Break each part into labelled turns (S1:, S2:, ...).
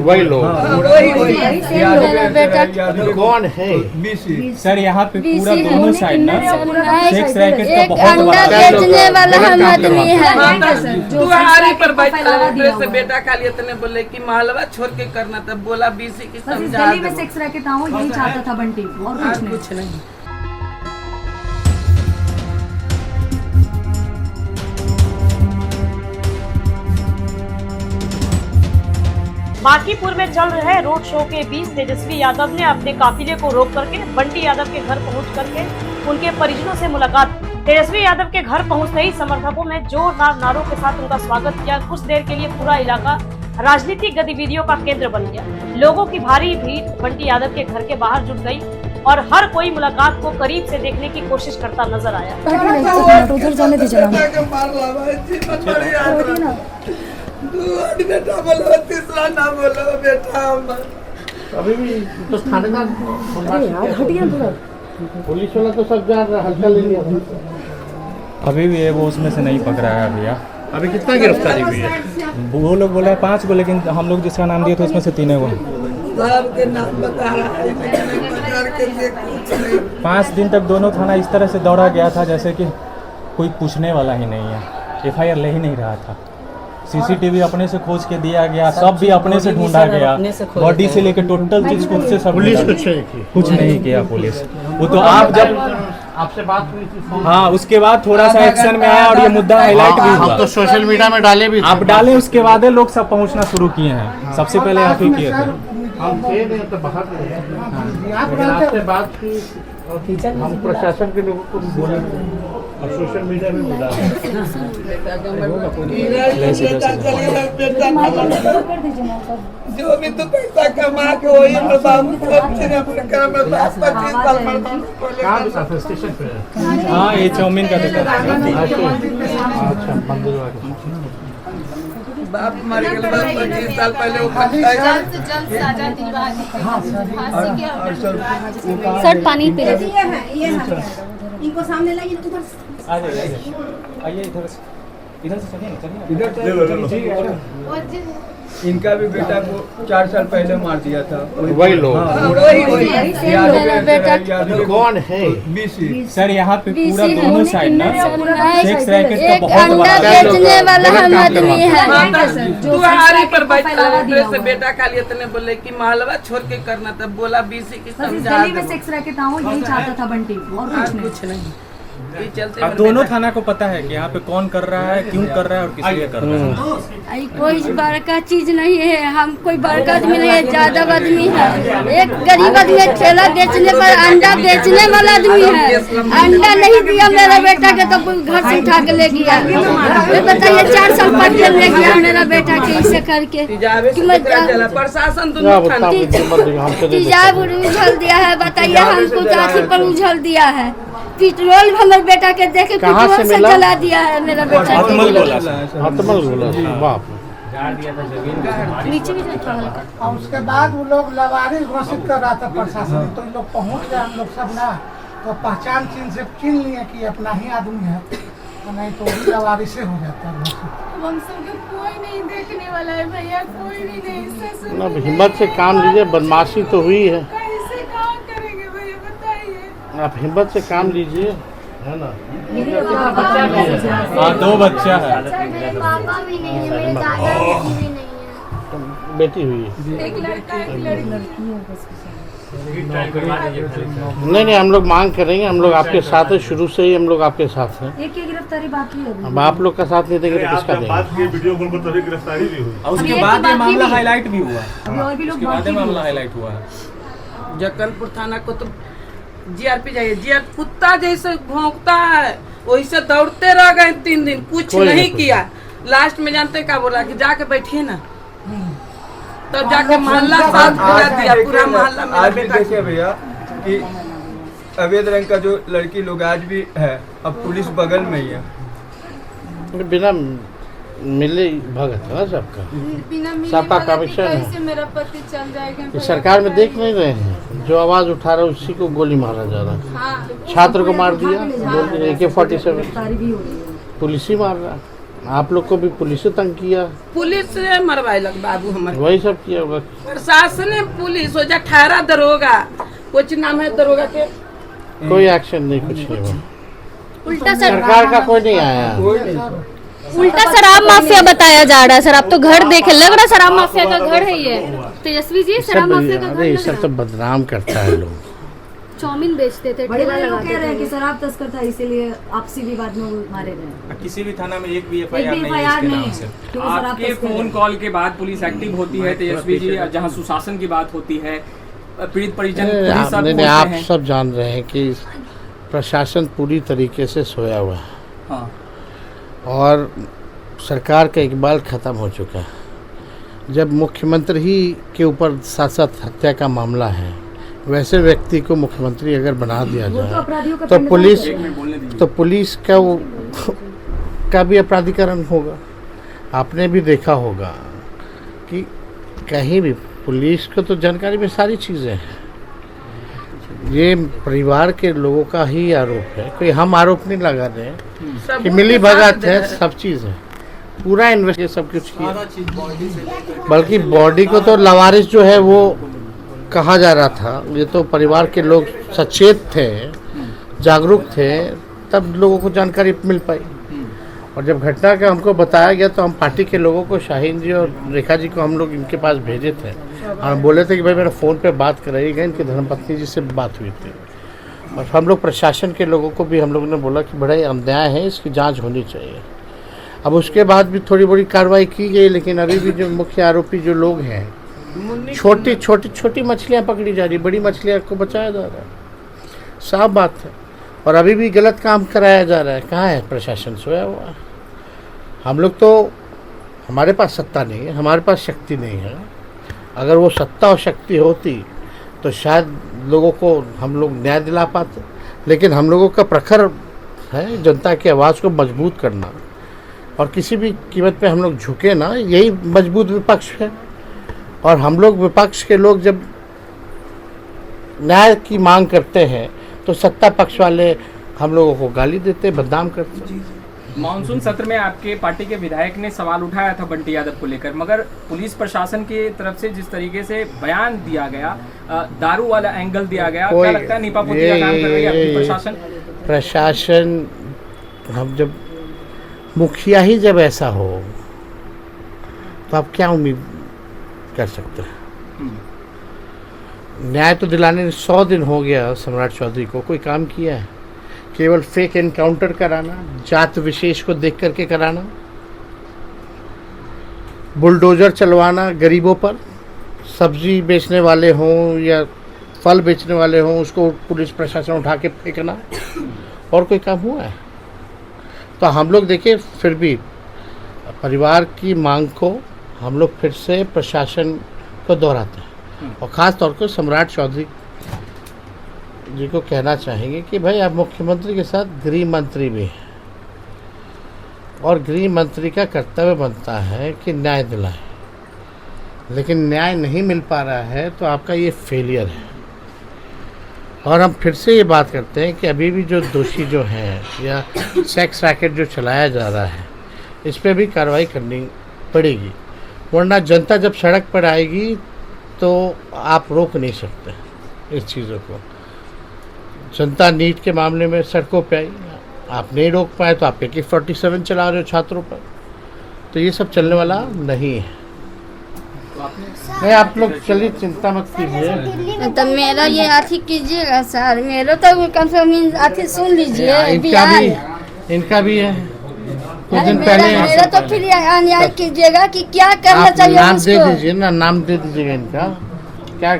S1: वही लोग कौन है?
S2: सर यहाँ पे पूरा दोनों साइड ना सेक्स रैकेट का बहुत
S3: अंडा बेचने वाला हम आदमी है।
S4: दुआरी पर बैठा से बेटा खाली इतने बोले कि महलवा छोड़ के करना था, बोला बीसी की समझा
S5: गली में सेक्स रैकेट ना हो यही चाहता था बंटी, और कुछ नहीं।
S6: बांकीपुर में चल रहे रोड शो के बीच तेजस्वी यादव ने अपने काफिले को रोक करके बंटी यादव के घर पहुंच करके उनके परिजनों से मुलाकात। तेजस्वी यादव के घर पहुंचते ही समर्थकों ने जोरदार नारों के साथ उनका स्वागत किया। कुछ देर के लिए पूरा इलाका राजनीतिक गतिविधियों का केंद्र बन गया। लोगों की भारी भीड़ बंटी यादव के घर के बाहर जुट गई और हर कोई मुलाकात को करीब से देखने की कोशिश करता नजर आया।
S5: उधर जाने दीजिए
S4: बेटा बोलो, तीसरा ना बोलो बेटा।
S1: अभी भी तो थानेदार पुलिस वाला तो सब जा रहा, हल्का ले लिया।
S2: अभी भी है वो उसमें से नहीं पकड़ा है भैया।
S1: अभी कितना गिरफ्तारी हुई है?
S2: वो लोग बोला है 5 को, लेकिन हम लोग जिसका नाम दिए थे उसमें से 3 को।
S4: सबके नाम बता रहा है,
S2: 5 दिन तक दोनों थाना इस तरह से दौड़ा गया था जैसे कि कोई पूछने वाला ही नहीं है। FIR ले ही नहीं रहा था। CCTV अपने से खोज के दिया गया, सब भी अपने से ढूंढा गया, बॉडी से लेकर टोटल चीज खुद से सब।
S1: पुलिस
S2: कुछ नहीं किया पुलिस। वो तो आप जब
S1: आपसे बात हुई थी,
S2: हाँ उसके बाद थोड़ा सा एक्शन में आया और ये मुद्दा हाईलाइट भी हुआ।
S1: हम तो सोशल मीडिया में डाले भी,
S2: आप डाले उसके बाद लोग सब पहुंचना शुरू किए हैं। सबसे पहले आप ही किए थे।
S1: हम थे तो बाहर आपसे बात की, हम प्रशासन के लोगों को बोले और सोशल मीडिया में भी डाले।
S4: जो भी तो पैसा कमा के वही बाबू अपने कर्म में 25 साल
S1: स्टेशन पे।
S2: हाँ ये चाउमीन का दुकान।
S1: अच्छा मंदिर वाले
S4: बाप मर गए, 25 साल पहले वो
S3: सर पानी पे
S5: इनको सामने लाइए उधर
S2: आइए इधर से चलिए ना, चलिए।
S7: इनका भी बेटा को 4 साल पहले मार दिया था
S1: वही लोग कौन है?
S2: सर यहाँ पे पूरा दोनों साइड ना सेक्स रैकेट का बहुत
S3: अंडा बेचने वाला हम आदमी है।
S4: दुआरी पर बैठा से बेटा खाली इतने बोले कि महलवा छोड़ के करना था, बोला बीसी की समझा
S5: गली में सेक्स रैकेट ना हो यही चाहता था बंटी, और कुछ नहीं।
S4: चलते
S2: अब दोनों थाना को पता है कि यहाँ पे कौन कर रहा है, क्यों कर रहा है और किस लिए कर रहा है।
S3: कोई बड़का चीज नहीं है, हम कोई बड़का आदमी नहीं है, ज्यादा आदमी है। एक गरीब आदमी ठेला बेचने पर अंडा बेचने वाला आदमी है। अंडा नहीं दिया मेरा बेटा के तो घर से उठा के ले गया। बताइए 4 साल पहले ले गया मेरा बेटा के इसे करके।
S4: प्रशासन
S3: तेजाब उछल दिया है। बताइए हमको जाति पर उछल दिया है। पेट्रोल हमारे बेटा के देखे पेट्रोल से जला दिया है मेरा बेटा।
S1: आत्मल बोला बाप।
S3: नीचे भी जाता है।
S8: और उसके बाद वो लोग लवारिस घोषित कर रहा था प्रशासन, तो लोग पहुंच गए हम लोग सब ना, तो पहचान चिन्ह से चिन्ह लिए कि अपना ही आदमी है, तो नहीं तो वही लवारिस से हो जाता है।
S3: हम सबके कोई नहीं देखने वाला है भैया, कोई भी नहीं।
S1: ना हिम्मत से काम लीजिए, बदमाशी तो हुई है, आप हिम्मत से काम लीजिए, है ना।
S2: हाँ 2 बच्चा है,
S3: पापा भी नहीं है, मेरे दादाजी भी नहीं है।
S1: बेटी हुई है।
S3: एक लड़का एक लड़की है।
S1: नहीं हम लोग मांग करेंगे, हम लोग आपके साथ है, शुरू से ही हम लोग आपके साथ हैं।
S5: एक की गिरफ्तारी बाकी है।
S1: अब आप लोग का साथ नहीं देंगे तो किसका देंगे?
S7: वीडियो कॉल पर तभी गिरफ्तारी भी हुई
S2: और उसके बाद ये मामला हाईलाइट भी हुआ।
S5: और भी लोग
S2: उसके बाद मामला हाईलाइट हुआ है।
S4: जक्कनपुर थाना को तो GRP जाइए, GRP कुत्ता जैसे भौंकता है वैसे दौड़ते रह गए 3 दिन, कुछ नहीं किया। लास्ट में जानते क्या बोला कि जाके बैठिए ना, तब जाके मोहल्ला साथ पूरा दिया, पूरा मोहल्ला मेरा
S7: आज भी
S4: बेटा।
S7: देखिए भैया कि अवैध रंग का जो लड़की लोग आज भी है, अब पुलिस बगल में ही है।
S1: बिना मिले भगत है ना सबका, सबका कमीशन है।
S3: मेरा पति चल जाएगा।
S1: इस सरकार में देख नहीं रहे हैं, जो आवाज उठा रहा है उसी को गोली मारा जा रहा है। छात्र को मार दिया AK-47, पुलिस ही मार रहा है। आप लोग को भी पुलिस ने तंग किया?
S4: पुलिस से मरवाए लग बाबू हमारे।
S1: वही सब किया होगा।
S4: प्रशासन पुलिस हो जा ठहरा दरोगा, कुछ नाम है दरोगा के,
S1: कोई एक्शन नहीं, कुछ नहीं हुआ।
S3: उल्टा सर
S1: सरकार का कोई नहीं आया।
S5: उल्टा शराब माफिया बताया जा रहा है सर। आप तो घर देखे, लग रहा है शराब माफिया का घर है ये। तेजस्वी जी शराब माफिया का घर
S1: अरे ये
S5: लग
S1: सब
S5: रहा
S1: तो बदनाम करता है लोग।
S5: है। चाउमीन बेचते थे,
S9: बड़े
S5: ठेला
S9: बड़े लोग
S5: लगाते
S9: कह रहे हैं कि
S5: थे।
S9: शराब तस्कर था, इसीलिए आपसी विवाद में वो मारे गए।
S2: किसी भी थाना में एक भी
S9: एक भी एफआईआर नहीं है कि वो शराब
S10: आपके
S9: तस्कर
S10: फोन
S9: है।
S10: कॉल के बाद पुलिस एक्टिव होती है तेजस्वी जी, जहां सुशासन की बात होती है, पीड़ित परिजन खुद ही सब बोलते
S1: आप
S10: हैं।
S1: सब जान रहे हैं कि प्रशासन पूरी तरीके से सोया हुआ है
S10: हाँ।
S1: और सरकार का इकबाल ख़त्म हो चुका है। जब मुख्यमंत्री ही के ऊपर साथ साथ हत्या का मामला है, वैसे व्यक्ति को मुख्यमंत्री अगर बना दिया
S9: वो तो
S1: जाए
S9: अपराधियों का
S1: तो
S9: पिंड
S1: पुलिस का भी अपराधीकरण होगा। आपने भी देखा होगा कि कहीं भी पुलिस को तो जानकारी में सारी चीज़ें हैं। ये परिवार के लोगों का ही आरोप है, कोई हम आरोप नहीं लगा रहे हैं कि मिली भगत है, सब चीज़ है, पूरा इन्वेस्टिगेशन सब कुछ किया। बल्कि बॉडी को तो लवारिस जो है वो कहा जा रहा था। ये तो परिवार के लोग सचेत थे, जागरूक थे, तब लोगों को जानकारी मिल पाई। और जब घटना का हमको बताया गया तो हम पार्टी के लोगों को, शाहीन जी और रेखा जी को हम लोग इनके पास भेजे थे और बोले थे कि भाई मेरा फ़ोन पे बात कराइएगा। इनकी धर्मपत्नी जी से बात हुई थी और हम लोग प्रशासन के लोगों को भी हम लोगों ने बोला कि बड़ा अन्याय है, इसकी जांच होनी चाहिए। अब उसके बाद भी थोड़ी बड़ी कार्रवाई की गई, लेकिन अभी भी जो मुख्य आरोपी जो लोग हैं, छोटी मछलियाँ पकड़ी जा रही, बड़ी मछलियाँ को बचाया जा रहा है, साफ बात है। और अभी भी गलत काम कराया जा रहा है। कहाँ है प्रशासन? सोया हुआ है। हम लोग तो, हमारे पास सत्ता नहीं है, हमारे पास शक्ति नहीं है। अगर वो सत्ता और शक्ति होती तो शायद लोगों को हम लोग न्याय दिला पाते, लेकिन हम लोगों का प्रखर है जनता की आवाज़ को मजबूत करना, और किसी भी कीमत पे हम लोग झुके ना, यही मजबूत विपक्ष है। और हम लोग विपक्ष के लोग जब न्याय की मांग करते हैं तो सत्ता पक्ष वाले हम लोगों को गाली देते, बदनाम करते।
S10: मानसून सत्र में आपके पार्टी के विधायक ने सवाल उठाया था बंटी यादव को लेकर, मगर पुलिस प्रशासन की तरफ से जिस तरीके से बयान दिया गया, दारू वाला एंगल दिया गया, क्या लगता है नीपापोती का काम कर रही है आपकी
S1: प्रशासन? हम जब मुखिया ही जब ऐसा हो तो आप क्या उम्मीद कर सकते हैं? न्याय तो दिलाने 100 दिन हो गया सम्राट चौधरी को, कोई काम किया है? केवल फेक एनकाउंटर कराना, जात विशेष को देख करके कराना, बुलडोजर चलवाना गरीबों पर, सब्जी बेचने वाले हों या फल बेचने वाले हों, उसको पुलिस प्रशासन उठा के फेंकना, और कोई काम हुआ है? तो हम लोग देखिए, फिर भी परिवार की मांग को हम लोग फिर से प्रशासन को दोहराते हैं, और ख़ास तौर पर सम्राट चौधरी जी को कहना चाहेंगे कि भाई आप मुख्यमंत्री के साथ गृह मंत्री भी हैं, और गृह मंत्री का कर्तव्य बनता है कि न्याय दिलाएं, लेकिन न्याय नहीं मिल पा रहा है तो आपका ये फेलियर है। और हम फिर से ये बात करते हैं कि अभी भी जो दोषी जो हैं या सेक्स रैकेट जो चलाया जा रहा है, इस पर भी कार्रवाई करनी पड़ेगी, वरना जनता जब सड़क पर आएगी तो आप रोक नहीं सकते इस चीज़ों को। जनता नीट के मामले में सड़कों पे आई, आप नहीं रोक पाए तो आप AK-47 चला रहे हो छात्रों पर, तो ये सब चलने वाला नहीं है। नहीं, आप लोग चलिए, चिंता मत कीजिए।
S3: तो मेरा ये अथी कीजिएगा सर, मेरा तो कम से कम अथी सुन लीजिए।
S1: इनका भी है। कुछ दिन
S3: मेरा तो फिर अन्याय कीजिएगा कि क्या करना चाहिए
S1: नाम
S3: उसको।
S1: दे दीजिए ना, नाम दे दीजिएगा इनका। क्या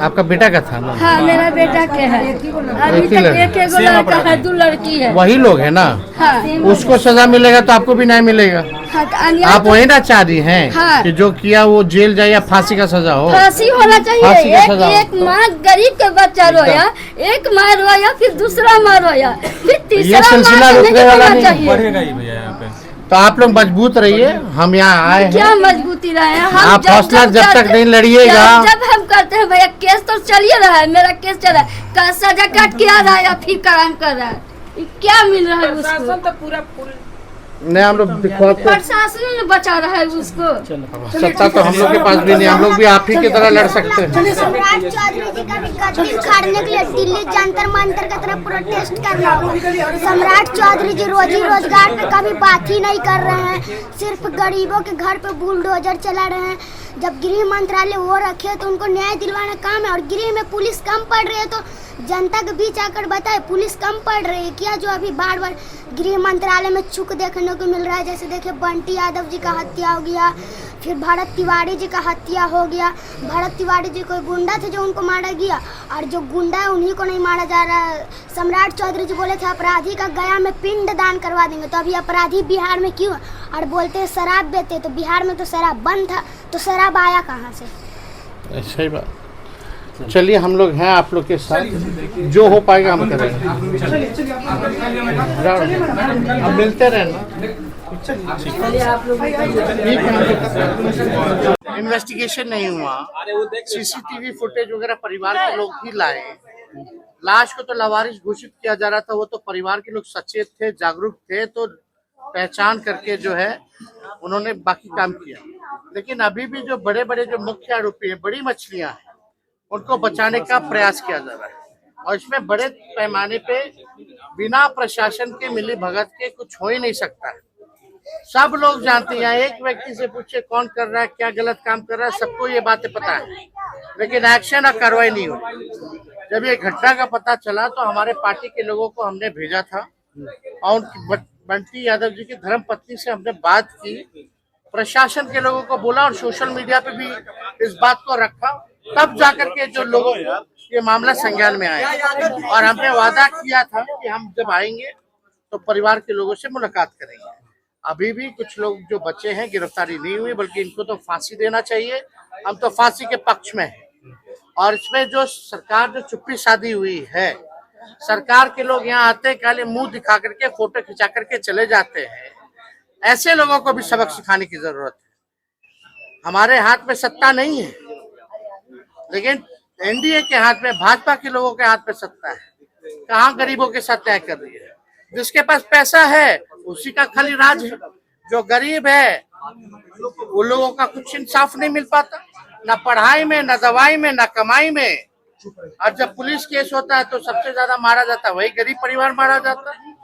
S1: आपका बेटा का था ना?
S3: हाँ, मेरा बेटा के है। अभी तक एक लड़का है, 2 लड़की है।
S1: वही लोग है ना?
S3: हाँ।
S1: उसको सजा मिलेगा तो आपको भी न्याय मिलेगा।
S3: हाँ, तो अन्याय
S1: आप वही ना चाह रही हैं?
S3: हाँ।
S1: कि जो किया वो जेल जाए या फांसी का सजा हो?
S3: फांसी होना
S1: फांसी
S3: चाहिए।
S1: का सजा
S3: एक माँ गरीब के बच्चा रोया, एक माँ रोया, फिर दूसरा माँ रोया, फिर तीसरा
S1: सिलसिला रुकने वाला नहीं,
S3: चाहिए।
S2: बढ़ेगा ही भैया यहाँ पे।
S1: तो आप लोग मजबूत रहिए, हम यहाँ आए हैं।
S3: क्या मजबूती रहे हैं हम?
S1: आप हौसला जब तक नहीं लड़िएगा,
S3: जब हम करते हैं भैया, केस तो चलिए रहा है, मेरा केस चल रहा है, सजा काट के आ रहा है या फिर क्राइम कर रहा है, क्या मिल रहा है उसको?
S4: प्रशासन तो पूरा फुल
S1: नहीं हम लोग दिखवाते,
S3: प्रशासन बचा रहा है उसको।
S1: सत्ता तो हम लोग के पास भी नहीं, हम लोग भी आप ही की तरह लड़ सकते हैं।
S11: सम्राट चौधरी जी का भी गद्दी उखाड़ने के लिए दिल्ली जंतर मंतर की तरफ प्रोटेस्ट कर रहे हैं। सम्राट चौधरी जी रोजी रोजगार पे कभी बात ही नहीं कर रहे हैं, सिर्फ गरीबों के घर पे बुलडोजर चला रहे हैं। जब गृह मंत्रालय वो रखे तो उनको न्याय दिलवाना काम है, और गृह में पुलिस कम पड़ रही है तो जनता के बीच आकर बताए पुलिस कम पड़ रही है क्या? जो अभी बार बार गृह मंत्रालय में चुक देखने को मिल रहा है, जैसे देखिए बंटी यादव जी का हत्या हो गया, फिर भरत तिवारी जी का हत्या हो गया। भरत तिवारी जी कोई गुंडा थे जो उनको मारा गया, और जो गुंडा है उन्हीं को नहीं मारा जा रहा है। सम्राट चौधरी जी बोले थे अपराधी का गया में पिंड दान करवा देंगे, तो अभी अपराधी बिहार में क्यों? और बोलते हैं शराब बेचते, तो बिहार में तो शराब बंद था, तो शराब आया कहाँ से?
S1: सही बात। चलिए हम लोग हैं आप लोग के साथ, जो हो पाएगा हम करेंगे। अब मिलते रहना। इन्वेस्टिगेशन नहीं हुआ, सीसीटीवी फुटेज वगैरह परिवार के लोग ही लाए। लाश को तो लावारिस घोषित किया जा रहा था, वो तो परिवार के लोग सचेत थे, जागरूक थे, तो पहचान करके जो है उन्होंने बाकी काम किया। लेकिन अभी भी जो बड़े बड़े जो मुख्य आरोपी है, बड़ी मछलियां हैं, उनको बचाने का प्रयास किया जा रहा है, और इसमें बड़े पैमाने पे बिना प्रशासन के मिली भगत के कुछ हो ही नहीं सकता है। सब लोग जानते हैं, एक व्यक्ति से पूछे कौन कर रहा है, क्या गलत काम कर रहा है, सबको ये बातें पता है, लेकिन एक्शन और कार्रवाई नहीं हुई। जब ये घटना का पता चला तो हमारे पार्टी के लोगों को हमने भेजा था, और बंटी यादव जी की धर्मपत्नी से हमने बात की, प्रशासन के लोगों को बोला और सोशल मीडिया पे भी इस बात को रखा, तब जाकर के जो लोगों को ये मामला संज्ञान में आया। और हमने वादा किया था कि हम जब आएंगे तो परिवार के लोगों से मुलाकात करेंगे। अभी भी कुछ लोग जो बचे हैं गिरफ्तारी नहीं हुई, बल्कि इनको तो फांसी देना चाहिए। हम तो फांसी के पक्ष में हैं। और इसमें जो सरकार जो चुप्पी साधी हुई है, सरकार के लोग यहाँ आते काले मुंह दिखा करके फोटो खिंचा करके चले जाते हैं, ऐसे लोगों को भी सबक सिखाने की जरूरत है। हमारे हाथ में सत्ता नहीं है, लेकिन एनडीए के हाथ में, भाजपा के लोगों के हाथ में सत्ता है। कहाँ गरीबों के साथ तय कर रही है? जिसके पास पैसा है उसी का खाली राज है, जो गरीब है वो लोगों का कुछ इंसाफ नहीं मिल पाता, ना पढ़ाई में, ना दवाई में, ना कमाई में। और जब पुलिस केस होता है तो सबसे ज्यादा मारा जाता है वही गरीब परिवार मारा जाता है।